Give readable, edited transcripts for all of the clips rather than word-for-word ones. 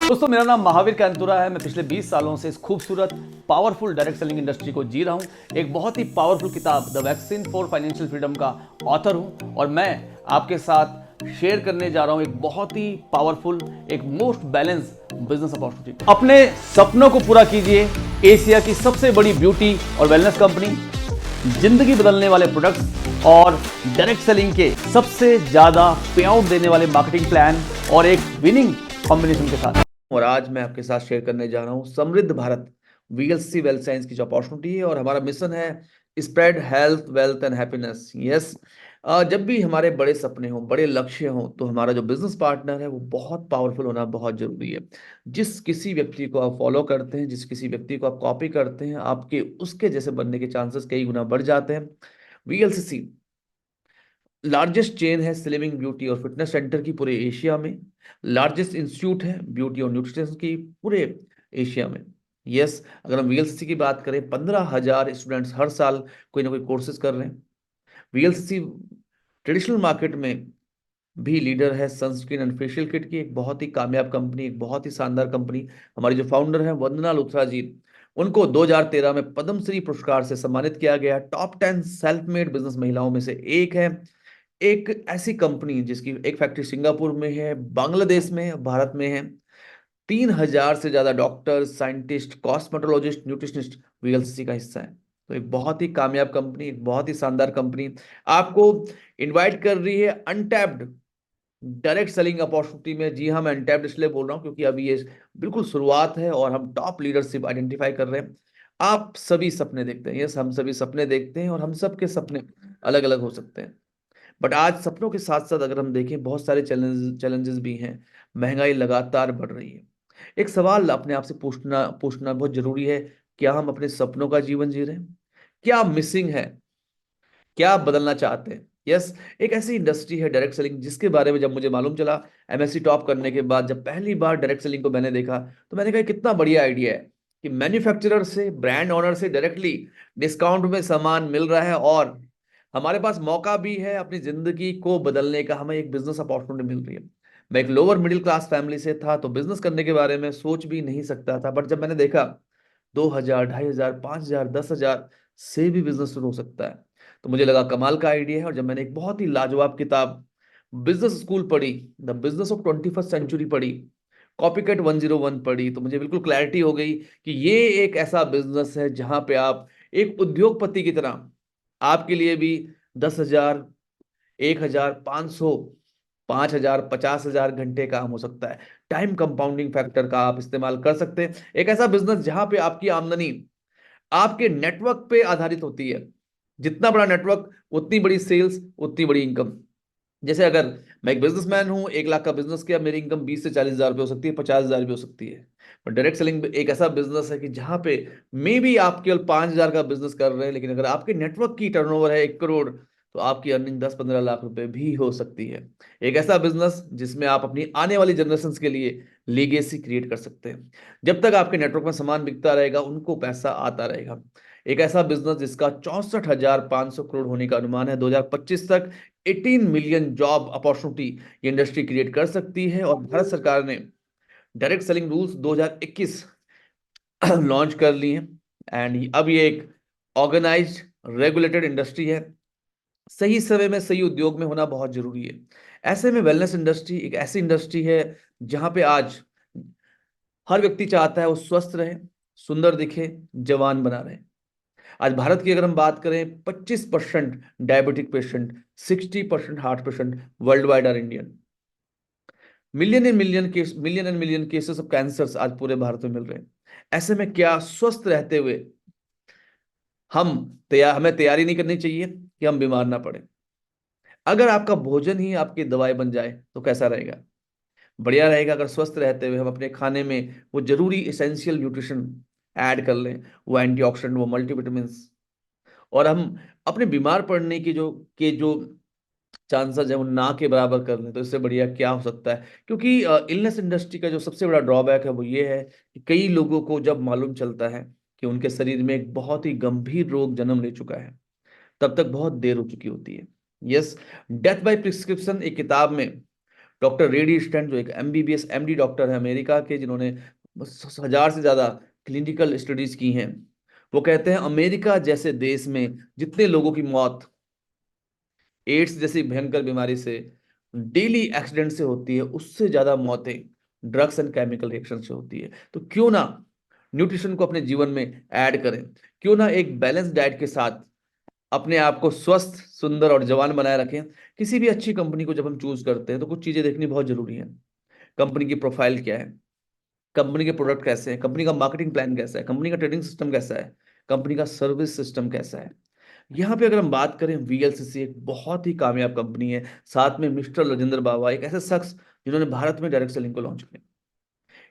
दोस्तों, मेरा नाम महावीर कांतुरा है। मैं पिछले 20 सालों से इस खूबसूरत पावरफुल डायरेक्ट सेलिंग इंडस्ट्री को जी रहा हूं। एक बहुत ही पावरफुल किताब the vaccine for financial freedom का ऑथर हूं और मैं आपके साथ शेयर करने जा रहा हूं एक बहुत ही पावरफुल, एक मोस्ट बैलेंस बिजनेस अपॉर्चुनिटी। अपने सपनों को पूरा कीजिए। एशिया की सबसे बड़ी ब्यूटी और वेलनेस कंपनी, जिंदगी बदलने वाले प्रोडक्ट्स और डायरेक्ट सेलिंग के सबसे ज्यादा पे आउट देने वाले मार्केटिंग प्लान और एक विनिंग कॉम्बिनेशन के साथ। और आज मैं आपके साथ शेयर करने जा रहा हूं समृद्ध भारत, वीएलसी वेल्थ साइंस की जो अपॉर्चुनिटी है। और हमारा मिशन है spread health, wealth and happiness. Yes, जब भी हमारे बड़े सपने हों, बड़े लक्ष्य हों, तो हमारा जो बिजनेस पार्टनर है वो बहुत पावरफुल होना बहुत जरूरी है। जिस किसी व्यक्ति को आप फॉलो करते हैं, जिस किसी व्यक्ति को आप कॉपी करते हैं, आपके उसके जैसे बनने के चांसेस कई गुना बढ़ जाते हैं। वीएलसीसी लार्जेस्ट चेन है स्लिमिंग, ब्यूटी और फिटनेस सेंटर की पूरे एशिया में। लार्जेस्ट इंस्टीट्यूट है ब्यूटी और न्यूट्रिशन की पूरे एशिया में। यस, अगर हम वीएलसीसी की बात करें, 15,000 स्टूडेंट्स हर साल कोई ना कोई कोर्सेज कर रहे हैं। वीएलसीसी ट्रेडिशनल मार्केट में भी लीडर है। सनस्क्रीन एंड फेशियल किट की एक बहुत ही कामयाब कंपनी, एक बहुत ही शानदार कंपनी। हमारी जो फाउंडर है वंदना लुथरा जी, उनको 2013 में पद्मश्री पुरस्कार से सम्मानित किया गया। टॉप 10 सेल्फ मेड बिजनेस महिलाओं में से एक है। एक ऐसी कंपनी जिसकी एक फैक्ट्री सिंगापुर में है, बांग्लादेश में है, भारत में है। 3,000 से ज्यादा doctor, scientist, cosmetologist, nutritionist VLCC का हिस्सा है। तो एक बहुत ही कामयाब कंपनी, एक बहुत ही शानदार कंपनी आपको इनवाइट कर रही है अनटैप्ड डायरेक्ट सेलिंग अपॉर्चुनिटी में। जी हाँ, मैं अनटैप्ड इसलिए बोल रहा हूँ क्योंकि अभी ये बिल्कुल शुरुआत है और हम टॉप लीडरशिप आइडेंटिफाई कर रहे हैं। आप सभी सपने देखते हैं, यस, हम सभी सपने देखते हैं और हम सबके सपने अलग अलग हो सकते हैं। बट आज सपनों के साथ साथ अगर हम देखें, बहुत सारे चैलेंजेस भी हैं। महंगाई लगातार बढ़ रही है। एक सवाल अपने आप से पूछना पूछना बहुत जरूरी है। क्या हम अपने सपनों का जीवन जी रहे हैं? क्या मिसिंग है? क्या आप बदलना चाहते हैं? यस, एक ऐसी इंडस्ट्री है डायरेक्ट सेलिंग जिसके बारे में जब मुझे मालूम चला एमएससी टॉप करने के बाद, जब पहली बार डायरेक्ट सेलिंग को मैंने देखा, तो मैंने कहा कितना बढ़िया आइडिया है कि मैन्युफैक्चरर से, ब्रांड ओनर से डायरेक्टली डिस्काउंट में सामान मिल रहा है और हमारे पास मौका भी है अपनी जिंदगी को बदलने का। हमें एक बिजनेस अपॉर्चुनिटी मिल रही है। मैं एक लोअर मिडिल क्लास फैमिली से था तो बिजनेस करने के बारे में सोच भी नहीं सकता था, बट जब मैंने देखा 2,000, 2,500, 5,000, 10,000 से भी बिजनेस शुरू हो सकता है, तो मुझे लगा कमाल का आइडिया है। और जब मैंने एक बहुत ही लाजवाब किताब बिजनेस स्कूल पढ़ी, the business of 21st century पढ़ी, कॉपीकैट 101 पढ़ी, तो मुझे बिल्कुल क्लैरिटी हो गई कि ये एक ऐसा बिजनेस है जहां पे आप एक उद्योगपति की तरह, आपके लिए भी 10,000, 1,000, 500, 5,000, 50,000 घंटे काम हो सकता है। टाइम कंपाउंडिंग फैक्टर का आप इस्तेमाल कर सकते हैं। एक ऐसा बिजनेस जहां पे आपकी आमदनी आपके नेटवर्क पे आधारित होती है। जितना बड़ा नेटवर्क, उतनी बड़ी सेल्स, उतनी बड़ी इनकम। जैसे अगर मैं एक बिजनेसमैन हूं, 1 लाख का बिजनेस किया, मेरी इनकम 20 से 40 हजार रुपये हो सकती है, 50 हजार भी हो सकती है। पर डायरेक्ट सेलिंग एक ऐसा बिजनेस है कि जहां पे मे बी आप केवल 5,000 का बिजनेस कर रहे हैं, लेकिन अगर आपके नेटवर्क की टर्नओवर है 1 करोड़, तो आपकी अर्निंग 10-15 लाख रुपए भी हो सकती है। एक ऐसा बिजनेस जिसमें आप अपनी आने वाली जनरेशन के लिए लीगेसी क्रिएट कर सकते हैं। जब तक आपके नेटवर्क में सामान बिकता रहेगा, उनको पैसा आता रहेगा। एक ऐसा बिजनेस जिसका 64,500 करोड़ होने का अनुमान है 2025 तक। 18 मिलियन जॉब अपॉर्चुनिटी ये इंडस्ट्री क्रिएट कर सकती है। और भारत सरकार ने डायरेक्ट सेलिंग रूल्स 2021 लॉन्च कर ली हैं। एंड अब ये एक ऑर्गेनाइज्ड, रेगुलेटेड इंडस्ट्री है। सही समय में सही उद्योग में होना बहुत जरूरी है। ऐसे में वेलनेस इंडस्ट्री एक ऐसी इंडस्ट्री है जहां पे आज हर व्यक्ति चाहता है वो स्वस्थ रहे, सुंदर दिखे, जवान बना रहे। आज भारत की अगर हम बात करें, 25% diabetic patient, 60% heart patient world wide are Indian. Million and million cases of cancer आज पूरे भारत में मिल रहे हैं। ऐसे में क्या स्वस्थ रहते हुए हमें तैयारी नहीं करनी चाहिए कि हम बीमार ना पड़े? अगर आपका भोजन ही आपकी दवाई बन जाए तो कैसा रहेगा? बढ़िया रहेगा। अगर स्वस्थ रहते हुए हम अपने खाने में वो जरूरी इसेंशियल न्यूट्रिशन ऐड कर लें, वो एंटीऑक्सीडेंट, वो मल्टीविटामिन, और हम अपने बीमार पड़ने की जो चांसेस है वो ना के बराबर कर लें, तो इससे बढ़िया क्या हो सकता है? क्योंकि इलनेस इंडस्ट्री का जो सबसे बड़ा ड्रॉबैक है वो ये है कि कई लोगों को जब मालूम चलता है कि उनके शरीर में एक बहुत ही गंभीर रोग जन्म ले चुका है, तब तक बहुत देर हो चुकी होती है। यस, डेथ बाय प्रिस्क्रिप्शन एक किताब में डॉक्टर रेडी स्टैंड जो एक एमबीबीएस एमडी डॉक्टर है अमेरिका के, जिन्होंने 1000 से ज्यादा क्लिनिकल स्टडीज की हैं, वो कहते हैं अमेरिका जैसे देश में जितने लोगों की मौत एड्स जैसी भयंकर बीमारी से, डेली एक्सीडेंट से होती है, उससे ज्यादा मौतें ड्रग्स एंड केमिकल रिएक्शन से होती है। तो क्यों ना न्यूट्रिशन को अपने जीवन में ऐड करें, क्यों ना एक बैलेंस डाइट के साथ अपने आप को स्वस्थ, सुंदर और जवान बनाए रखें। किसी भी अच्छी कंपनी को जब हम चूज करते हैं तो कुछ चीजें देखनी बहुत जरूरी है। कंपनी की प्रोफाइल क्या है, कंपनी के प्रोडक्ट कैसे हैं, कंपनी का मार्केटिंग प्लान कैसा है, कंपनी का ट्रेडिंग सिस्टम कैसा है, कंपनी का सर्विस सिस्टम कैसा है। यहाँ पे अगर हम बात करें, वीएलसीसी एक बहुत ही कामयाब कंपनी है। साथ में मिस्टर राजेंद्र बाबा, एक ऐसे शख्स जिन्होंने भारत में डायरेक्ट सेलिंग को लॉन्च किया,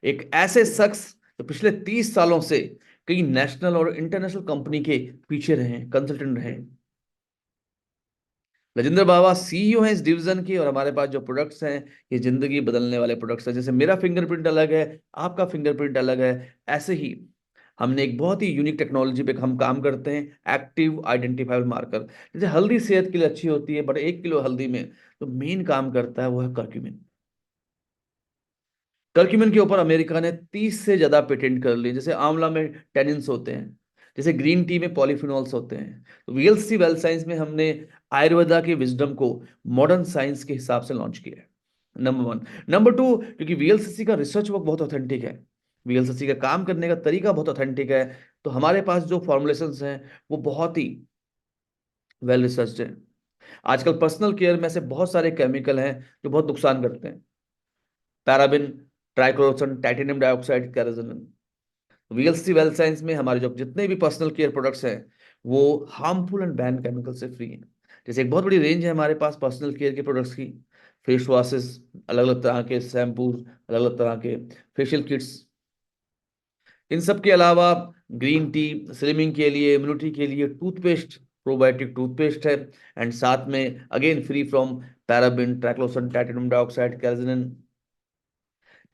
एक ऐसे शख्स जो पिछले 30 सालों से कई नेशनल और इंटरनेशनल कंपनी के पीछे रहे, कंसल्टेंट रहे। राजेंद्र बाबा सीईओ हैं इस डिवीजन की, और हमारे पास जो प्रोडक्ट्स हैं ये जिंदगी बदलने वाले प्रोडक्ट्स हैं। जैसे मेरा फिंगरप्रिंट अलग है, आपका फिंगरप्रिंट अलग है, ऐसे ही हमने एक बहुत ही यूनिक टेक्नोलॉजी पे हम काम करते हैं, एक्टिव आइडेंटिफायर मार्कर। जैसे हल्दी सेहत के लिए अच्छी होती है, बट 1 किलो हल्दी में जो मेन काम करता है वो है कर्क्यूमिन। कर्क्यूमिन के ऊपर अमेरिका ने 30 से ज्यादा पेटेंट कर लिए। जैसे आंवला में टेनिन्स होते हैं, जैसे ग्रीन टी में पॉलीफिनॉल्स होते हैं। तो वीएलसी वेल साइंस में हमने आयुर्वेदा के विजडम को मॉडर्न साइंस के हिसाब से लॉन्च किया है, नंबर वन। नंबर टू, क्योंकि वीएलसीसी का रिसर्च वर्क बहुत ऑथेंटिक है, वीएलसीसी का काम करने का तरीका बहुत ऑथेंटिक है, तो हमारे पास जो फॉर्मुलेशंस हैं वो बहुत ही वेल रिसर्च्ड है। आजकल पर्सनल केयर में से बहुत सारे केमिकल हैं जो बहुत नुकसान करते हैं, paraben, triclosan, titanium dioxide, kerosene. VLC well science में हमारे जो जितने भी पर्सनल केयर प्रोडक्ट्स हैं वो हार्मफुल एंड बैन केमिकल से फ्री हैं। जैसे एक बहुत बड़ी रेंज है हमारे पास पर्सनल केयर के प्रोडक्ट्स की, फेस वॉशेस, अलग अलग तरह के शैम्पू, अलग अलग तरह के फेशियल किट्स। इन सब के अलावा ग्रीन टी स्लिमिंग के लिए, इम्यूनिटी के लिए टूथपेस्ट, प्रोबायोटिक टूथपेस्ट है, एंड साथ में again free from paraben, triclosan, titanium dioxide, kerosene.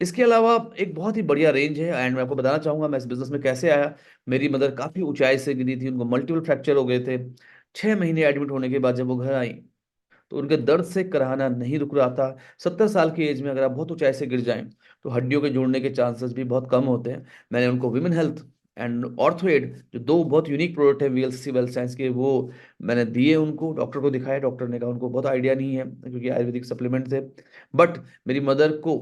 इसके अलावा एक बहुत ही बढ़िया रेंज है, एंड मैं आपको बताना चाहूंगा मैं इस बिजनेस में कैसे आया। मेरी मदर काफी ऊंचाई से गिरी थी, उनको मल्टीपल फ्रैक्चर हो गए थे। 6 महीने एडमिट होने के बाद जब वो घर आई तो उनके दर्द से कराहना नहीं रुक रहा था। 70 साल की एज में अगर आप बहुत ऊंचाई से गिर जाएं तो हड्डियों के जुड़ने के चांसेस भी बहुत कम होते हैं। मैंने उनको विमेन हेल्थ एंड ऑर्थोएड, जो दो बहुत यूनिक प्रोडक्ट है वीएलसी वेल साइंस के, वो मैंने दिए उनको, डॉक्टर को दिखाया। डॉक्टर ने कहा उनको बहुत आइडिया नहीं है क्योंकि आयुर्वेदिक सप्लीमेंट थे, बट मेरी मदर को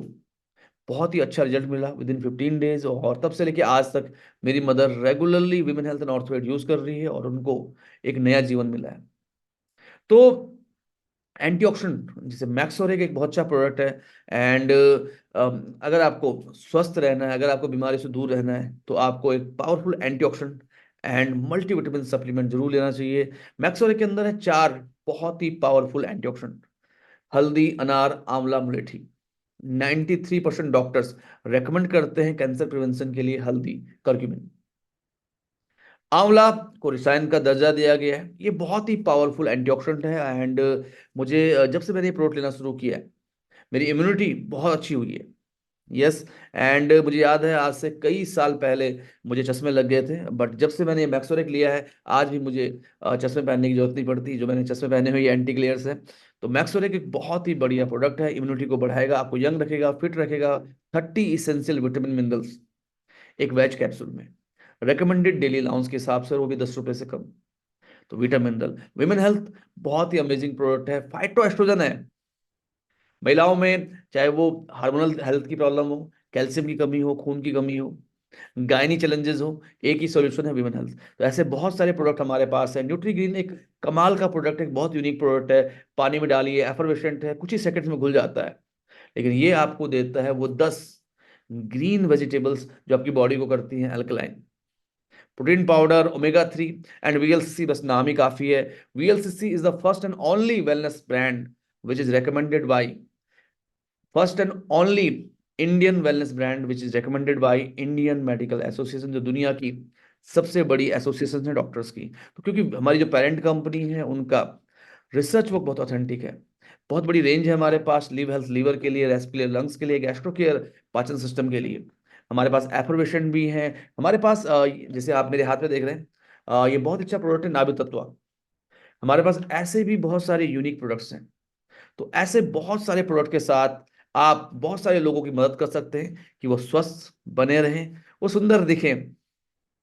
बहुत ही अच्छा रिजल्ट मिला विद इन 15 डेज, और तब से लेके आज तक मेरी mother regularly women health and ऑर्थोएड यूज कर रही है और उनको एक नया जीवन मिला है। तो एंटीऑक्सीडेंट जैसे मैक्सोरेग एक बहुत अच्छा प्रोडक्ट है, एंड अगर आपको स्वस्थ रहना है, अगर आपको बीमारी से दूर रहना है, तो आपको एक powerful antioxidant and multivitamin supplement जरूर लेना चाहिए। मैक्सोरेग के अंदर है 4 बहुत ही पावरफुल एंटीऑक्सीडेंट, हल्दी, अनार, आंवला, मुलेठी। 93% डॉक्टर्स रेकमेंड करते हैं कैंसर प्रिवेंशन के लिए हल्दी, करक्यूमिन। आंवला को रसायन का दर्जा दिया गया है, ये बहुत ही पावरफुल एंटीऑक्सीडेंट है, एंड मुझे जब से मैंने ये प्रोडक्ट लेना शुरू किया है मेरी इम्यूनिटी बहुत अच्छी हुई है। यस, एंड मुझे याद है आज से कई साल पहले मुझे चश्मे लग गए थे, बट जब से मैंने मैक्सोरेक लिया है आज भी मुझे चश्मे पहनने की जरूरत नहीं पड़ती। जो मैंने चश्मे पहने हुए एंटी ग्लेयर्स है। तो मैक्सोरेक एक बहुत ही बढ़िया प्रोडक्ट है, इम्यूनिटी को बढ़ाएगा, आपको यंग रखेगा, फिट रखेगा। 30 इसेंशियल विटामिन मिनरल्स एक वेज कैप्सूल में, रिकमेंडेड डेली अलाउंस के हिसाब से, वो भी 10 रुपए से कम। तो विटामिन मिनरल, विमेन हेल्थ बहुत ही अमेजिंग प्रोडक्ट है, फाइटो एस्ट्रोजन है। महिलाओं में चाहे वो हार्मोनल हेल्थ की प्रॉब्लम हो, कैल्शियम की कमी हो, खून की कमी हो, गायनी चैलेंजेस हो, एक ही सॉल्यूशन है विमेन हेल्थ। तो ऐसे बहुत सारे प्रोडक्ट हमारे पास है। न्यूट्रीग्रीन एक कमाल का प्रोडक्ट है, एक बहुत यूनिक प्रोडक्ट है। पानी में डालिए, एफर्वेसेंट है, कुछ ही सेकंड्स में घुल जाता है, लेकिन ये आपको देता है वो 10 ग्रीन वेजिटेबल्स जो आपकी बॉडी को करती हैं alkaline. Protein powder, omega 3 and VLCC, बस नाम ही काफी है। VLCC is the first and only wellness brand which is recommended by, first and only Indian wellness brand which is recommended by Indian medical association, जो दुनिया की सबसे बड़ी एसोसिएशन है डॉक्टर्स की। तो क्योंकि हमारी जो पेरेंट कंपनी है उनका रिसर्च वर्क बहुत ऑथेंटिक है। बहुत बड़ी रेंज है हमारे पास, लिव हेल्थ लीवर के लिए, रेस्ट के लिए, लंग्स के लिए, गैस्ट्रो केयर पाचन सिस्टम के लिए। हमारे पास एफर्वेशन भी है। हमारे पास जैसे आप मेरे हाथ में देख रहे हैं, ये बहुत अच्छा प्रोडक्ट है नाभि तत्व। हमारे पास ऐसे भी बहुत सारे यूनिक प्रोडक्ट्स हैं। तो ऐसे बहुत सारे प्रोडक्ट के साथ आप बहुत सारे लोगों की मदद कर सकते हैं कि वो स्वस्थ बने रहें, वो सुंदर दिखें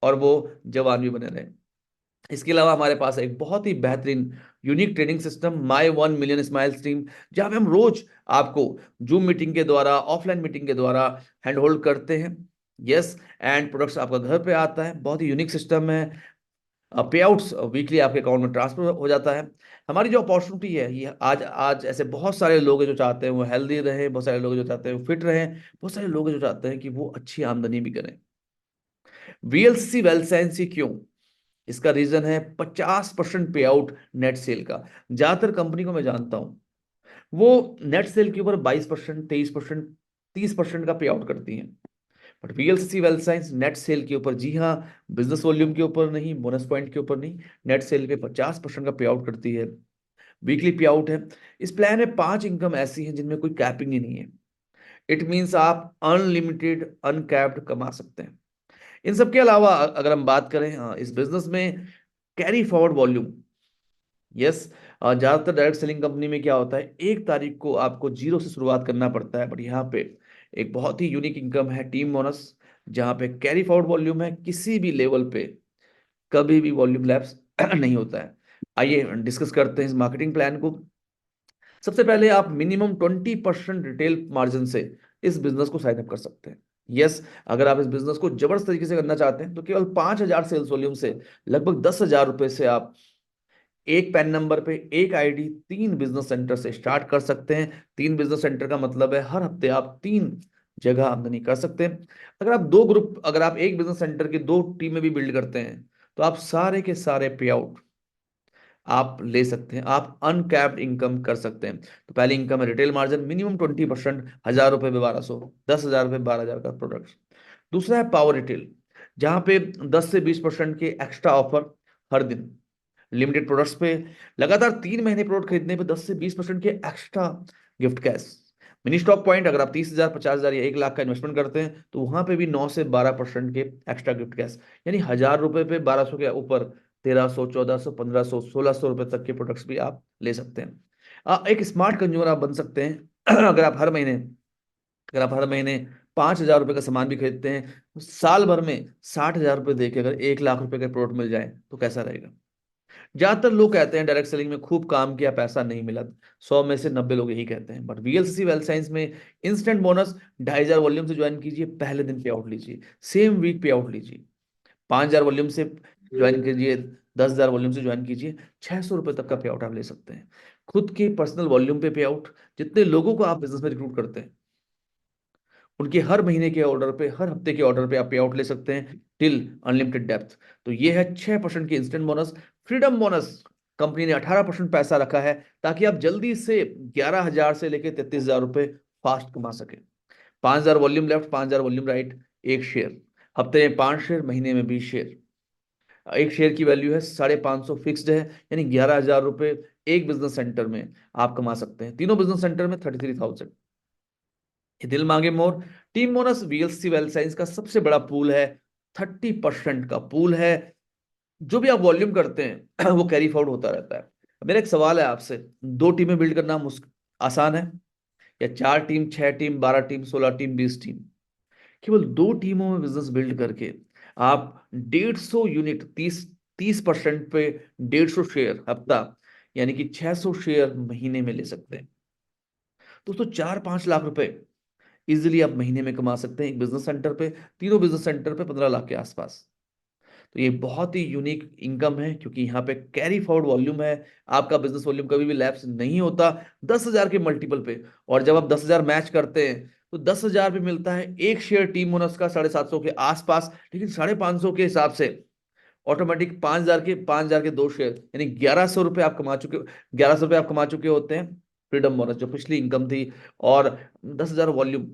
और वो जवान भी बने रहें। इसके अलावा हमारे पास एक बहुत ही बेहतरीन यूनिक ट्रेनिंग सिस्टम माई 1 मिलियन स्माइल्स टीम, जहां पे हम रोज आपको जूम मीटिंग के द्वारा, ऑफलाइन मीटिंग के द्वारा हैंड होल्ड करते हैं। यस, एंड प्रोडक्ट्स आपका घर पे आता है। बहुत ही यूनिक सिस्टम है। पे आउट्स वीकली आपके अकाउंट में ट्रांसफर हो जाता है। हमारी जो अपॉर्चुनिटी है, ये आज आज ऐसे बहुत सारे लोग हैं जो चाहते हैं वो हेल्दी रहे, बहुत सारे लोग हैं जो चाहते हैं वो फिट रहें, बहुत सारे लोग हैं जो चाहते हैं कि वो अच्छी आमदनी भी करें। वीएलसी वेल्थ साइंस ही क्यों? इसका रीजन है 50% पे आउट नेट सेल का। ज्यादातर कंपनी को मैं जानता हूं, वो नेट सेल के ऊपर 22%, 23%, 30% का पे आउट करती हैं। But VLCC wealth science net cell के ऊपर, जी हाँ, बिजनेस वॉल्यूम के ऊपर नहीं, बोनस पॉइंट के ऊपर नहीं, नेट सेल पे 50% का पे आउट करती है। वीकली पे आउट है। इस प्लान में 5 इनकम ऐसी हैं जिनमें कोई कैपिंग ही नहीं है। इट मीन्स आप अनलिमिटेड, अनकैप्ड कमा सकते हैं। इन सब के अलावा अगर हम बात करें, इस बिजनेस में कैरी फॉरवर्ड वॉल्यूम। यस, ज्यादातर डायरेक्ट सेलिंग कंपनी में क्या होता है, 1 तारीख को आपको जीरो से शुरुआत करना पड़ता है। बट यहाँ पे एक बहुत ही यूनिक इनकम है, टीम बोनस, जहाँ पे कैरी फॉरवर्ड वॉल्यूम है। किसी भी लेवल पे कभी भी वॉल्यूम लैप्स नहीं होता है। आइए डिस्कस करते हैं इस मार्केटिंग प्लान को। सबसे पहले आप मिनिमम 20% रिटेल मार्जिन से इस बिजनेस को साइन अप कर सकते हैं। यस, अगर आप इस बिजनेस को जबरदस्त तरीके से करना चाहते हैं तो केवल 5,000 सेल्स वॉल्यूम से लगभग 10,000 रुपए से आप एक पैन नंबर पे, एक आईडी, 3 बिजनेस सेंटर से स्टार्ट कर सकते हैं। 3 बिजनेस सेंटर का मतलब है हर हफ्ते आप 3 जगह आमदनी कर सकते हैं। अगर आप एक बिजनेस सेंटर की 2 टीमें भी बिल्ड करते हैं तो आप सारे के सारे पे आउट आप ले सकते हैं, आप अनकैप्ड इनकम कर सकते हैं। तो पहली इनकम है रिटेल मार्जिन मिनिमम 20%, 1,000 रुपए पे 1,200, 10,000 रुपए 12,000 का प्रोडक्ट। दूसरा है पावर रिटेल, जहां पे 10 से 20% के एक्स्ट्रा ऑफर हर दिन, लिमिटेड प्रोडक्ट्स पे लगातार 3 महीने प्रोडक्ट खरीदने पे 10 से 20% के extra gift cash. Mini stock point, अगर आप 30,000, 50,000 या 1 लाख का इन्वेस्टमेंट करते हैं तो वहां पे भी 9 से 12% के एक्स्ट्रा गिफ्ट कैश, यानी 1,000 रुपए पे 1,200 के ऊपर 1,300, 1,400, 1,500, 1,600 रुपए तक के प्रोडक्ट्स भी आप ले सकते हैं। एक स्मार्ट कंज्यूमर आप बन सकते हैं। अगर आप हर महीने 5,000 रुपए का सामान भी खरीदते हैं तो साल भर में 60,000 रुपए देके अगर 1 लाख रुपए का प्रोडक्ट मिल जाए तो कैसा रहेगा? ज्यादातर लोग कहते हैं डायरेक्ट सेलिंग में खूब काम किया, पैसा नहीं मिला। 100 में से 90 लोग यही कहते हैं। बट वीएलसीसी वेल्थ साइंस में इंस्टेंट बोनस, 2,500 वॉल्यूम से ज्वाइन कीजिए, पहले दिन पे आउट लीजिए, सेम वीक पे आउट लीजिए। 5,000 वॉल्यूम से ज्वाइन कीजिए, 10,000 वॉल्यूम से ज्वाइन कीजिए, 600 रुपए तक का पे आउट आप ले सकते हैं। खुद के पर्सनल वॉल्यूम पे आउट, जितने लोगों को आप बिजनेस में रिक्रूट करते हैं उनके हर महीने के ऑर्डर पे, हर हफ्ते के ऑर्डर पे आप पे आउट ले सकते हैं टिल अनलिमिटेड डेप्थ। तो ये है 6% की instant bonus. Freedom bonus, company ने 18% पैसा रखा है ताकि आप जल्दी से 11,000 से लेकर 33,000 रुपए फास्ट कमा सके। 5,000 volume left, 5,000 volume right, 1 share, हफ्ते में 5 शेयर, महीने में 20 शेयर। 1 शेयर की वैल्यू है 550 फिक्स्ड है, यानी 11,000 रुपए एक बिजनेस सेंटर में आप कमा सकते हैं। तीनों बिजनेस सेंटर में 33,000। ये दिल मांगे more. Team bonus VLC wealth science का सबसे बड़ा पूल है, 30% का पूल है। जो भी आप वॉल्यूम करते हैं वो कैरी फॉरवर्ड होता रहता है। मेरा एक सवाल है आपसे, 2 टीमें बिल्ड करना आसान है, या 4 team, 6 team, 12 team, 16 team, 20 team? केवल 2 टीमों में बिजनेस बिल्ड करके आप 150 यूनिट, 30% पे 150 शेयर हफ्ता, यानी कि 600 शेयर महीने में ले सकते हैं। दोस्तों, 4-5 लाख रुपए इजिली आप महीने में कमा सकते हैं एक बिजनेस सेंटर पे, तीनों बिजनेस सेंटर पे 15 लाख के आसपास। तो ये बहुत ही यूनिक इनकम है क्योंकि यहाँ पे कैरी फॉरवर्ड वॉल्यूम है। आपका बिजनेस वॉल्यूम कभी भी लैप्स नहीं होता 10,000 के मल्टीपल पे। और जब आप 10,000 मैच करते हैं तो 10,000 पे मिलता है 1 शेयर टीम बोनस का 750 के आसपास। लेकिन 550 के हिसाब से ऑटोमेटिक 5,000 के 2 शेयर, यानी 1,100 रुपये आप कमा चुके, 1,100 रुपये आप कमा चुके होते हैं फ्रीडम बोनस जो पिछली इनकम थी। और 10,000 वॉल्यूम,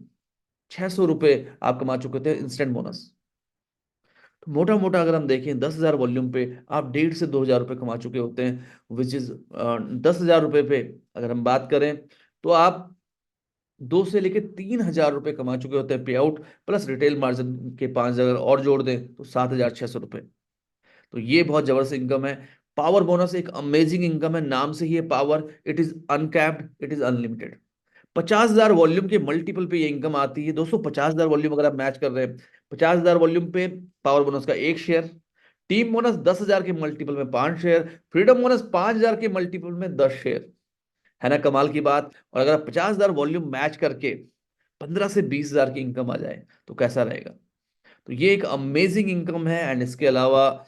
600 रुपये आप कमा चुके थे इंस्टेंट बोनस। तो मोटा मोटा अगर हम देखें 10,000 वॉल्यूम पे आप 1,500 से 2,000 रुपये कमा चुके होते हैं, विच इज 10,000 रुपये पे अगर हम बात करें तो आप 2 से लेकर 3,000 रुपये कमा चुके होते हैं पे आउट, प्लस रिटेल मार्जिन के 5,000 अगर और जोड़ दें तो 7,600 रुपये। तो ये बहुत जबरदस्त इनकम है। पावर बोनस एक अमेजिंग इनकम है, नाम से ही है power, it is uncapped, it is unlimited. 50,000 volume के मल्टीपल पे ये इनकम आती है दोस्तों। 50,000 वॉल्यूम अगर आप मैच कर रहे हैं, 50,000 वॉल्यूम पे पावर बोनस का 1 शेयर, टीम बोनस 10,000 के मल्टीपल में 5 शेयर, फ्रीडम बोनस 5,000 के मल्टीपल में 10 शेयर। है ना कमाल की बात। और अगर आप 50,000 वॉल्यूम मैच करके 15 से 20,000 की इनकम आ जाए तो कैसा रहेगा। तो ये एक अमेजिंग इनकम है। एंड इसके अलावा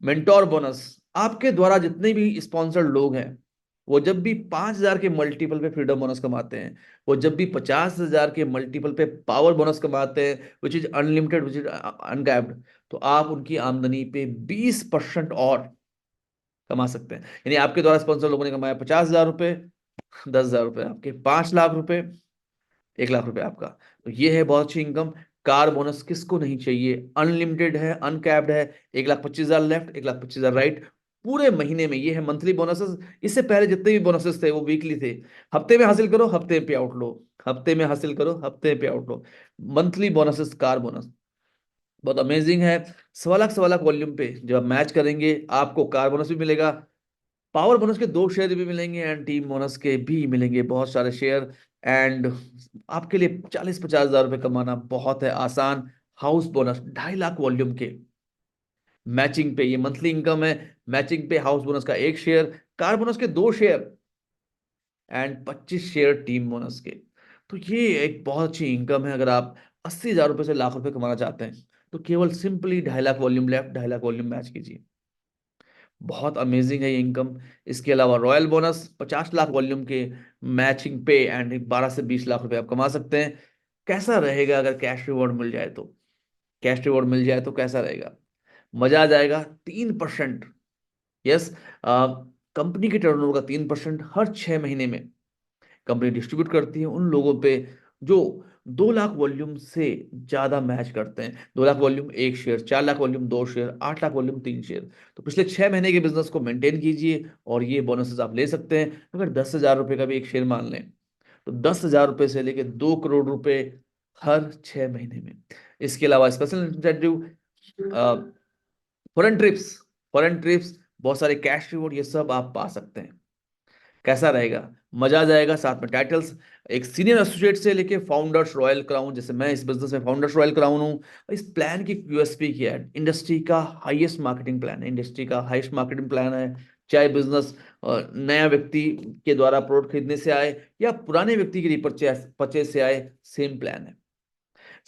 मेंटोर बोनस, आपके द्वारा जितने भी स्पॉन्सर्ड लोग हैं, वो जब भी 5,000 के मल्टीपल पे फ्रीडम बोनस कमाते हैं, वो जब भी 50,000 के मल्टीपल पे पावर बोनस कमाते हैं, which is unlimited, which is uncapped, तो आप उनकी आमदनी पे 20% और कमा सकते हैं। यानी आपके द्वारा स्पॉन्सर लोगों ने कमाया 50,000 रुपए, 10,000 रुपए आपके, 5 लाख रुपए, 1 लाख रुपए आपका। तो ये है बहुत अच्छी इनकम। कार बोनस किसको नहीं चाहिए, अनलिमिटेड है, अनकैप्ड है। 1,25,000 लेफ्ट, 1,25,000 राइट, पूरे महीने में। ये है मंथली बोनसेस। इससे पहले जितने भी बोनसेस थे वो वीकली थे। हफ्ते में हासिल करो, हफ्ते में पे आउट लो, हफ्ते में हासिल करो, हफ्ते में पे आउट लो। मंथली बोनसेस, कार बोनस बहुत अमेजिंग है। 1,25,000 वॉल्यूम पे जब आप मैच करेंगे, आपको कार बोनस भी मिलेगा, पावर बोनस के 2 शेयर भी मिलेंगे, एंड टीम बोनस के भी मिलेंगे बहुत सारे शेयर। एंड आपके लिए 40-50 हजार रुपए कमाना बहुत है आसान। हाउस बोनस 2.5 लाख वॉल्यूम के मैचिंग पे, ये मंथली इनकम है। मैचिंग पे हाउस बोनस का 1 शेयर, कार बोनस के 2 share, and 25 share team bonus के। तो ये एक बहुत अच्छी इनकम है। अगर आप 80,000 रुपए से लाख रुपए कमाना चाहते हैं, तो केवल simply 2.5 lakh volume left, 2.5 lakh volume match कीजिए। बहुत अमेजिंग है ये इनकम। इसके अलावा रॉयल बोनस 50 लाख वॉल्यूम के मैचिंग पे, एंड 12 से 20 लाख रुपए आप कमा सकते हैं। कैसा रहेगा अगर कैश रिवॉर्ड मिल जाए तो, कैश रिवॉर्ड मिल जाए तो कैसा रहेगा, मजा आ जाएगा। 3%, यस, कंपनी के टर्नओवर का 3% हर 6 महीने में कंपनी डिस्ट्रीब्यूट करती है उन लोगों पे जो 2 लाख वॉल्यूम से ज्यादा मैच करते हैं। 2 lakh volume 1 share, 4 lakh volume 2 share, 8 lakh volume 3 share. तो पिछले 6 महीने के बिजनेस को मेंटेन कीजिए और ये बोनसेस आप ले सकते हैं। अगर 10,000 रुपए का भी एक शेयर मान लें, तो 10,000 रुपए से लेके 2 करोड़ रुपए हर 6 महीने में। इसके अलावा special incentive, foreign trips, foreign trips, बहुत सारे कैश रिवॉर्ड, ये सब आप पा सकते हैं। कैसा रहेगा, मजा आ जाएगा। साथ में टाइटल्स, एक सीनियर एसोसिएट से लेके फाउंडर्स रॉयल क्राउन, जैसे मैं इस बिजनेस में फाउंडर्स रॉयल क्राउन हूँ। इस प्लान की यूएसपी क्या है, इंडस्ट्री का हाईएस्ट मार्केटिंग प्लान है, इंडस्ट्री का हाईएस्ट मार्केटिंग प्लान है। चाहे बिजनेस नया व्यक्ति के द्वारा प्रोडक्ट खरीदने से आए या पुराने व्यक्ति के रिपर्चेस परचेज से आए, सेम प्लान है।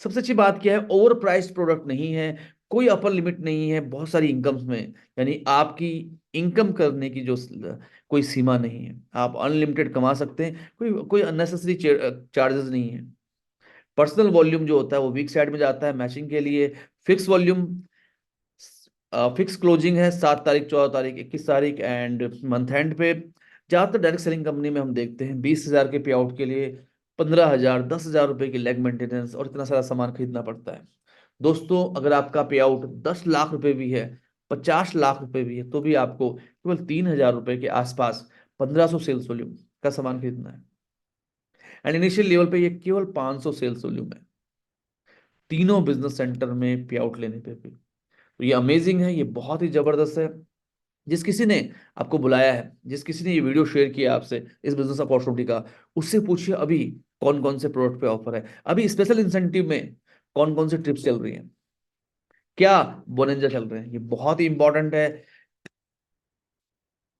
सबसे अच्छी बात क्या है, ओवर प्राइस्ड प्रोडक्ट नहीं है, कोई अपर लिमिट नहीं है बहुत सारी इनकम्स में। यानी आपकी इनकम करने की जो कोई सीमा नहीं है, आप अनलिमिटेड कमा सकते हैं, कोई कोई अननेसेसरी चार्जेस नहीं है। पर्सनल वॉल्यूम जो होता है वो वीक साइड में जाता है मैचिंग के लिए। फिक्स वॉल्यूम, फिक्स क्लोजिंग है 7 तारीख, 14 तारीख, 21 तारीख, एंड मंथ एंड पे। ज्यादातर डायरेक्ट सेलिंग कंपनी में हम देखते हैं 20,000 के पे आउट के लिए 15,000, 10,000 रुपए की लेग मेंटेनेंस और इतना सारा सामान खरीदना पड़ता है। दोस्तों अगर आपका पे आउट 10 लाख रुपए भी है, 50 लाख रुपए भी है, तो भी आपको केवल 3,000 रुपए के आसपास 1,500 सेल्स वॉल्यूम का सामान खरीदना है। एंड इनिशियल लेवल पे ये केवल 500 सेल्स वॉल्यूम है, तीनों बिजनेस सेंटर में पे आउट लेने पे भी। तो ये अमेजिंग है, ये बहुत ही जबरदस्त है। जिस किसी ने आपको बुलाया है, जिस किसी ने ये वीडियो शेयर किया आपसे इस बिजनेस अपॉर्चुनिटी का, उससे पूछिए अभी कौन कौन से प्रोडक्ट पे ऑफर है, अभी स्पेशल इंसेंटिव में कौन कौन से ट्रिप्स चल रही हैं, क्या बोनंजा चल रहे हैं। ये बहुत ही इंपॉर्टेंट है।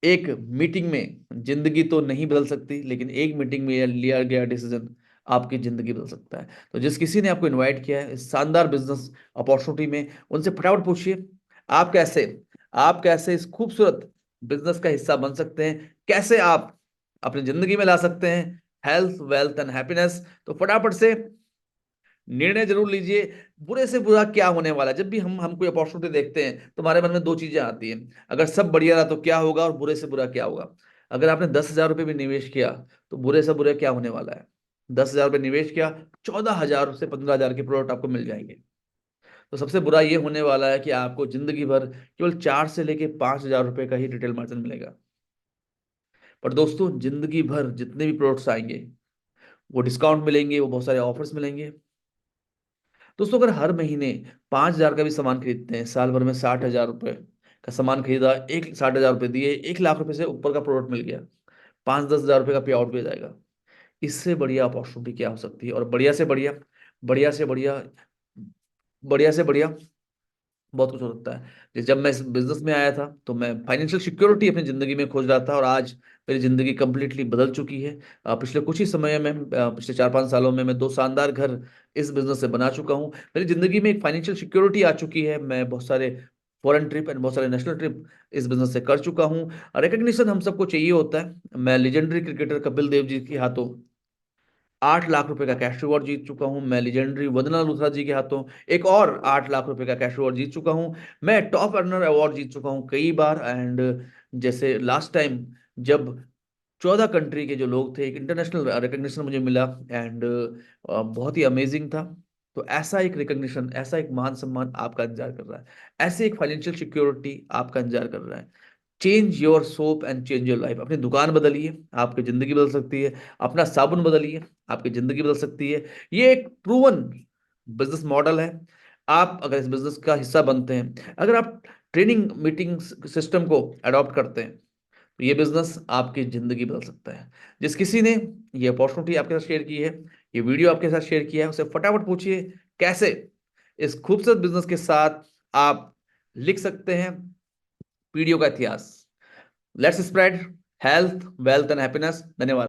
एक मीटिंग में जिंदगी तो नहीं बदल सकती, लेकिन एक मीटिंग में लिया गया डिसीजन आपकी जिंदगी बदल सकता है। तो जिस किसी ने आपको इनवाइट किया है इस शानदार बिजनेस अपॉर्चुनिटी में, उनसे फटाफट पूछिए आप कैसे, आप कैसे इस खूबसूरत बिजनेस का हिस्सा बन सकते हैं, कैसे आप अपनी जिंदगी में ला सकते हैं हेल्थ, वेल्थ एंड हैप्पीनेस। तो फटाफट से निर्णय जरूर लीजिए। बुरे से बुरा क्या होने वाला है, जब भी हम कोई अपॉर्चुनिटी देखते हैं तो हमारे मन में दो चीजें आती हैं, अगर सब बढ़िया रहा तो क्या होगा, और बुरे से बुरा क्या होगा। अगर आपने 10,000 रुपये भी निवेश किया, तो बुरे से बुरे क्या होने वाला है। 10,000 रुपये निवेश किया, 14,000 से 15,000 के प्रोडक्ट आपको मिल जाएंगे। तो सबसे बुरा ये होने वाला है कि आपको जिंदगी भर केवल 4 से लेके 5,000 रुपये का ही रिटेल मार्जिन मिलेगा। पर दोस्तों जिंदगी भर जितने भी प्रोडक्ट्स आएंगे, वो डिस्काउंट मिलेंगे, वो बहुत सारे ऑफर्स मिलेंगे। दोस्तों अगर हर महीने 5,000 का भी सामान खरीदते हैं, साल भर में 60,000 रुपये का सामान खरीदा, एक 60,000 रुपये दिए, 1 लाख रुपए से ऊपर का प्रोडक्ट मिल गया, 5-10 हजार रुपये का पे आउट भी आ जाएगा। इससे बढ़िया अपॉर्चुनिटी क्या हो सकती है? और बढ़िया से बढ़िया, बढ़िया से बढ़िया, बढ़िया से बढ़िया बहुत कुछ हो सकता है। जैसे जब मैं इस बिजनेस में आया था तो मैं फाइनेंशियल सिक्योरिटी अपनी जिंदगी में खोज रहा था, और आज मेरी जिंदगी कंप्लीटली बदल चुकी है। पिछले कुछ ही समय में, पिछले 4-5 सालों में मैं 2 शानदार घर इस बिजनेस से बना चुका हूँ। मेरी जिंदगी में एक फाइनेंशियल सिक्योरिटी आ चुकी है। मैं बहुत सारे फॉरेन ट्रिप एंड बहुत सारे नेशनल ट्रिप इस बिजनेस से कर चुका हूँ। रिकग्निशन हम सबको चाहिए होता है। मैं लेजेंडरी क्रिकेटर कपिल देव जी के हाथों 8 लाख रुपए का कैश रिवॉर्ड जीत चुका हूं। मैं लेजेंडरी वंदना लूथरा जी के हाथों एक और 8 लाख रुपए का कैश रिवॉर्ड जीत चुका हूं। मैं टॉप अर्नर अवार्ड जीत चुका हूं कई बार। एंड जैसे लास्ट टाइम जब 14 कंट्री के जो लोग थे, एक इंटरनेशनल रिकग्निशन मुझे मिला, एंड बहुत ही अमेजिंग था। तो ऐसा एक रिकग्निशन, ऐसा एक मान सम्मान आपका इंतजार कर रहा है, ऐसे एक फाइनेंशियल सिक्योरिटी आपका इंतजार कर रहा है। Change your soap and change your life. अपनी दुकान बदलिए, आपकी जिंदगी बदल सकती है। अपना साबुन बदलिए, आपकी जिंदगी बदल सकती है। ये एक प्रूवन बिजनेस मॉडल है। आप अगर इस बिजनेस का हिस्सा बनते हैं, अगर आप ट्रेनिंग मीटिंग सिस्टम को अडॉप्ट करते हैं, तो ये बिजनेस आपकी जिंदगी बदल सकता है। जिस किसी ने ये अपॉर्चुनिटी आपके साथ शेयर की है, ये वीडियो आपके साथ शेयर किया है, उसे फटाफट पूछिए कैसे इस खूबसूरत बिजनेस के साथ आप लिख सकते हैं वीडियो का इतिहास। Let's spread health, wealth and happiness. धन्यवाद।